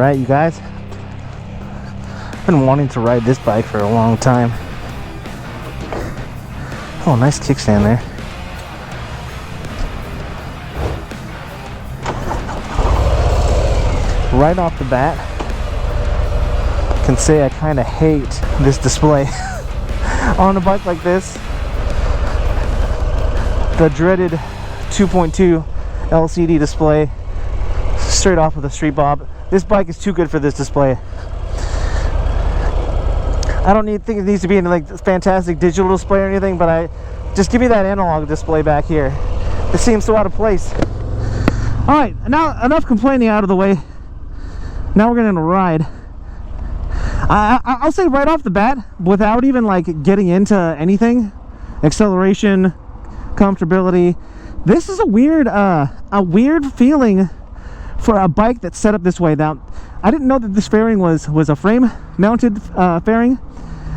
right, you guys? I've been wanting to ride this bike for a long time. Oh, nice kickstand there. Right off the bat, I can say I kind of hate this display on a bike like this. The dreaded 2.2 LCD display straight off of the Street Bob. This bike is too good for this display. I don't think it needs to be in like fantastic digital display or anything, but I just give me that analog display back here. It seems so out of place. All right, now enough complaining out of the way. Now we're gonna ride. I'll say right off the bat, without even like getting into anything, acceleration, comfortability, this is a weird feeling for a bike that's set up this way. Now, I didn't know that this fairing was a frame mounted fairing,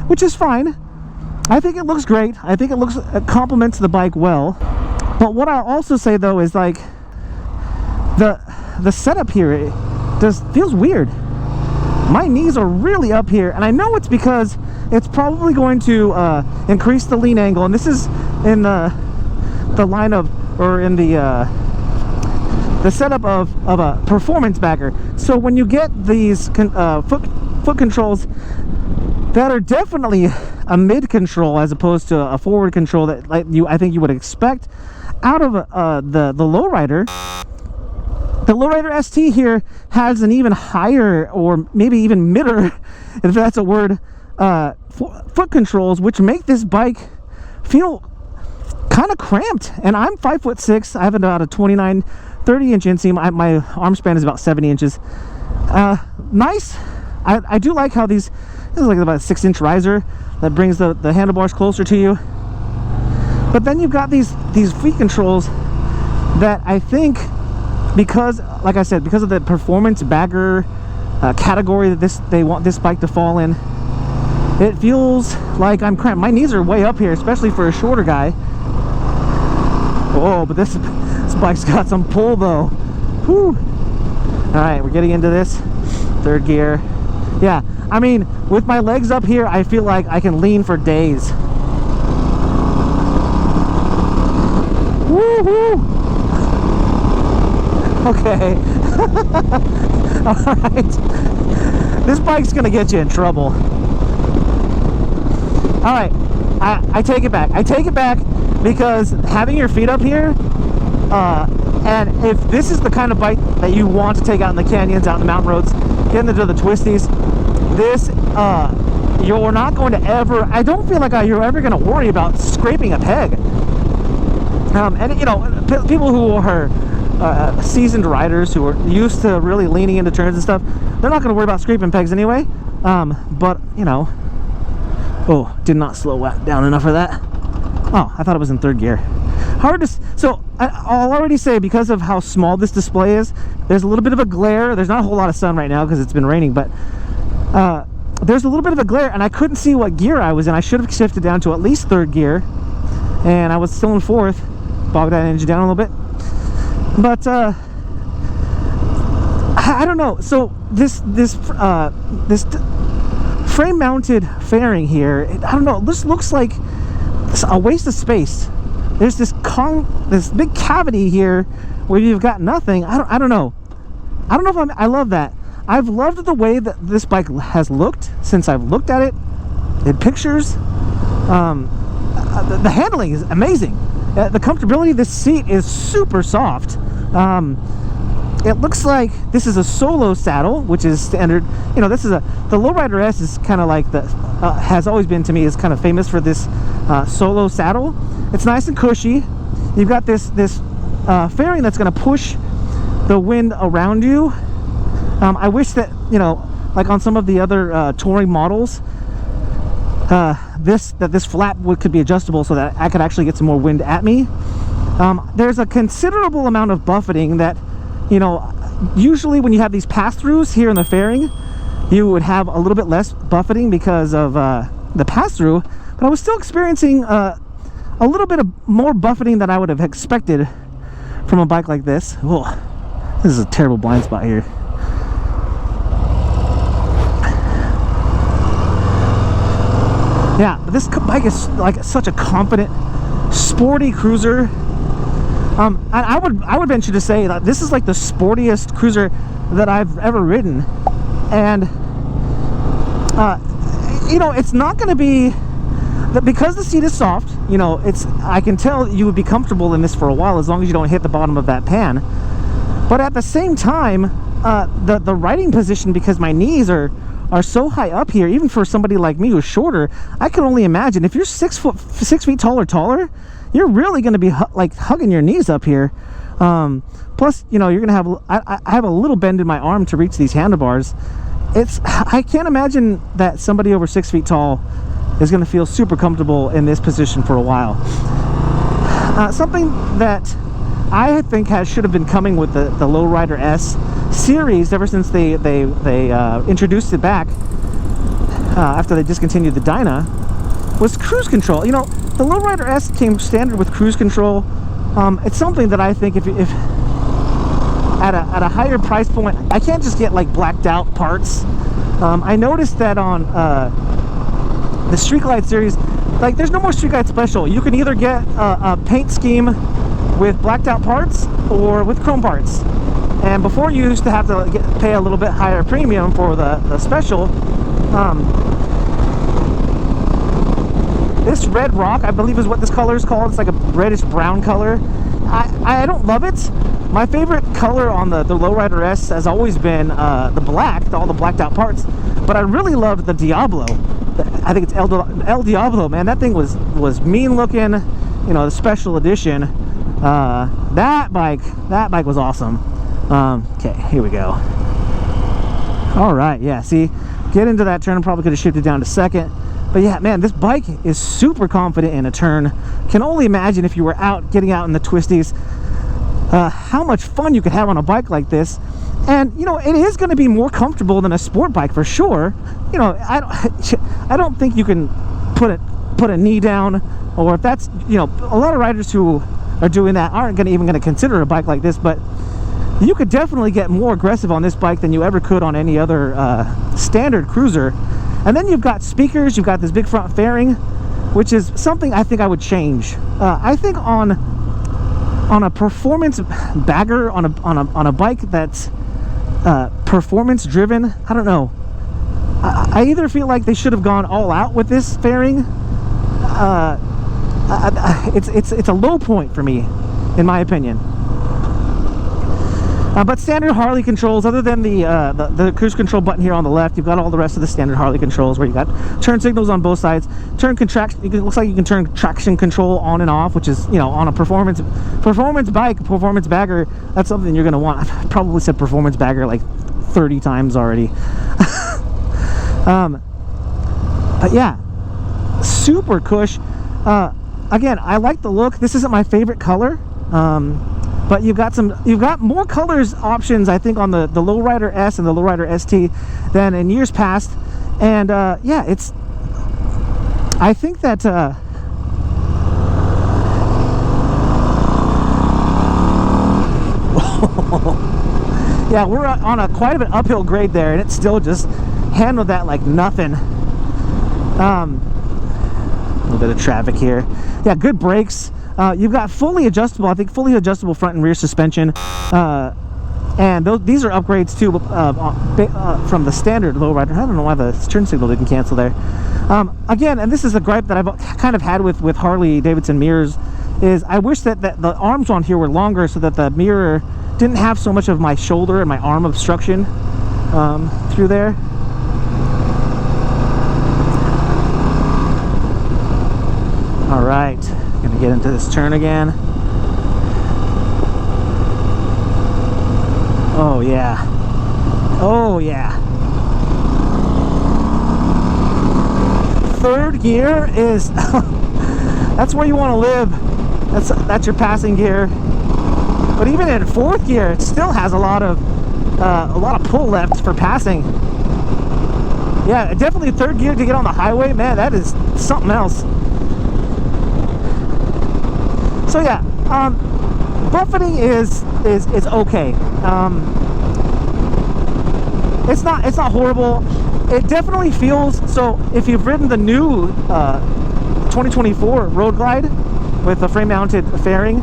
which is fine. I think it looks great. I think it complements the bike well. But what I'll also say though is like the setup here feels weird. My knees are really up here, and I know it's because it's probably going to increase the lean angle, and this is in the line of, or in the setup of a performance backer. So when you get these foot controls that are definitely a mid control as opposed to a forward control that I think you would expect out of the lowrider. The lowrider ST here has an even higher, or maybe even midder, if that's a word, foot controls, which make this bike feel kind of cramped. And I'm 5'6". I have about a 29-30 inch inseam. My arm span is about 70 inches. Nice. I do like how this is like about a 6-inch riser that brings the handlebars closer to you. But then you've got these feet controls that I think, because, like I said, because of the performance bagger category that they want this bike to fall in, it feels like I'm cramped. My knees are way up here, especially for a shorter guy. Oh, but this bike's got some pull though. Whew. All right, we're getting into this third gear. Yeah, I mean, with my legs up here, I feel like I can lean for days. Woo-hoo! Okay. All right. This bike's gonna get you in trouble. All right. I take it back. I take it back because having your feet up here, and if this is the kind of bike that you want to take out in the canyons, out in the mountain roads, get into the twisties, this you're not going to ever. I don't feel like you're ever going to worry about scraping a peg. And you know, people who are seasoned riders who are used to really leaning into turns and stuff, they're not going to worry about scraping pegs anyway. But you know, oh, did not slow down enough for that. Oh, I thought it was in third gear. Hard to. So I'll already say, because of how small this display is, there's a little bit of a glare. There's not a whole lot of sun right now because it's been raining, but there's a little bit of a glare, and I couldn't see what gear I was in. I should have shifted down to at least third gear, and I was still in fourth. Bogged that engine down a little bit. But I don't know. So this frame mounted fairing here, I don't know, this looks like a waste of space. There's this big cavity here where you've got nothing. I don't know. I don't know if I love that. I've loved the way that this bike has looked since I've looked at it in pictures. The handling is amazing. The comfortability of this seat is super soft. It looks like this is a solo saddle, which is standard. You know, the Lowrider S is kind of like has always been, to me, is kind of famous for this solo saddle. It's nice and cushy. You've got this fairing that's going to push the wind around you. I wish that, you know, like on some of the other touring models, this flap could be adjustable so that I could actually get some more wind at me. There's a considerable amount of buffeting that, you know, usually when you have these pass-throughs here in the fairing, you would have a little bit less buffeting because of the pass-through, but I was still experiencing a little bit of more buffeting than I would have expected from a bike like this. Whoa, this is a terrible blind spot here. Yeah, this bike is like such a confident, sporty cruiser. I would venture to say that this is like the sportiest cruiser that I've ever ridden, and you know, it's not going to be that because the seat is soft. You know, I can tell you would be comfortable in this for a while as long as you don't hit the bottom of that pan. But at the same time, the riding position, because my knees are so high up here, even for somebody like me who's shorter, I can only imagine if you're 6 feet tall or taller, you're really going to be like hugging your knees up here. Plus, you know, you're going to have, I have a little bend in my arm to reach these handlebars. I can't imagine that somebody over 6 feet tall is going to feel super comfortable in this position for a while. Something that I think should have been coming with the Lowrider S series ever since they introduced it back after they discontinued the Dyna, was cruise control. You know, the Lowrider S came standard with cruise control. It's something that I think if at a higher price point, I can't just get like blacked out parts. I noticed that on the Streetlight series, like there's no more Streetlight Special. You can either get a paint scheme with blacked out parts or with chrome parts. And before, you used to have to pay a little bit higher premium for the special. This red rock, I believe, is what this color is called. It's like a reddish brown color. I don't love it. My favorite color on the Lowrider S has always been the black, all the blacked out parts. But I really loved the Diablo. I think it's El Diablo, man. That thing was mean looking. You know, the special edition. That bike was awesome. Okay, here we go. All right, yeah, see, get into that turn. Probably could have shifted down to second. But yeah, man, this bike is super confident in a turn. Can only imagine if you were getting out in the twisties, how much fun you could have on a bike like this. And, you know, it is going to be more comfortable than a sport bike for sure. You know, I don't think you can put a knee down, or if that's, you know, a lot of riders who are doing that aren't even going to consider a bike like this, but you could definitely get more aggressive on this bike than you ever could on any other standard cruiser. And then you've got speakers, you've got this big front fairing, which is something I think I would change. I think on a performance bagger, on a bike that's performance driven, I don't know. I either feel like they should have gone all out with this fairing. It's a low point for me, in my opinion. But standard Harley controls, other than the cruise control button here on the left, you've got all the rest of the standard Harley controls, where you got turn signals on both sides, looks like you can turn traction control on and off, which is, you know, on a performance bike, performance bagger, that's something you're going to want. I've probably said performance bagger like 30 times already. But yeah, super cush. Again, I like the look. This isn't my favorite color. But you've got more colors options, I think, on the Lowrider S and the Lowrider ST than in years past. And yeah, I think that yeah, we're on quite an uphill grade there, and it still just handled that like nothing. A little bit of traffic here. Yeah, good brakes. You've got fully adjustable front and rear suspension, and these are upgrades too from the standard Lowrider. I don't know why the turn signal didn't cancel there. Again, and this is a gripe that I've kind of had with Harley-Davidson mirrors, is I wish that the arms on here were longer so that the mirror didn't have so much of my shoulder and my arm obstruction through there. All right. Gonna get into this turn again. Oh yeah. Oh yeah. Third gear is that's where you want to live. That's your passing gear. But even in fourth gear, it still has a lot of pull left for passing. Yeah, definitely third gear to get on the highway, man. That is something else. So yeah, buffeting is okay. It's not horrible. it definitely feels, so if you've ridden the new 2024 Road Glide with a frame mounted fairing,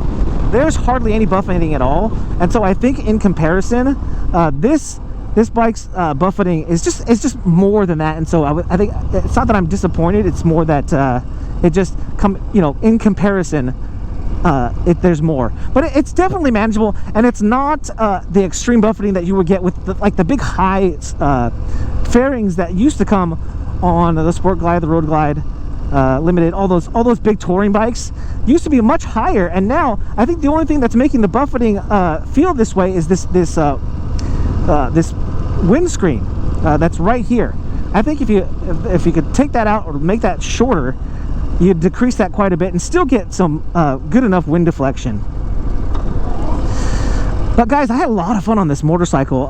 there's hardly any buffeting at all. And so I think in comparison, this bike's buffeting is just more than that. And so I think it's not that I'm disappointed, it's more that it just in comparison, there's more, but it's definitely manageable, and it's not the extreme buffeting that you would get with the big high fairings that used to come on the Sport Glide, the Road Glide Limited. All those big touring bikes used to be much higher, and now I think the only thing that's making the buffeting feel this way is this windscreen that's right here. I think if you could take that out or make that shorter, you'd decrease that quite a bit and still get some good enough wind deflection. But guys, I had a lot of fun on this motorcycle.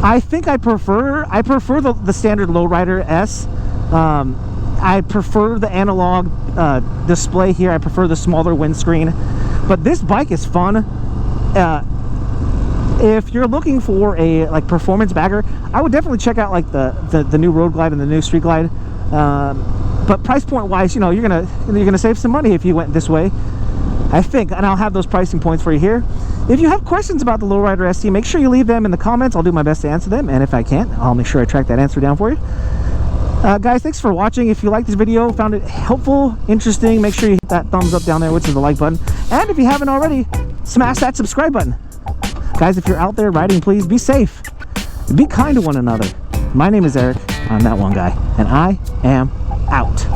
I think I prefer the standard Lowrider S. I prefer the analog display here. I prefer the smaller windscreen, but this bike is fun. If you're looking for a performance bagger, I would definitely check out the new Road Glide and the new Street Glide. But price point wise, you're gonna save some money if you went this way, I think, and I'll have those pricing points for you here. If you have questions about the Lowrider ST, make sure you leave them in the comments. I'll do my best to answer them, and if I can't, I'll make sure I track that answer down for you. Guys, thanks for watching. If you liked this video, found it helpful, interesting, make sure you hit that thumbs up down there, which is the like button, and if you haven't already, smash that subscribe button. Guys, if you're out there riding, please be safe, be kind to one another. My name is Eric, I'm that one guy, and I am out.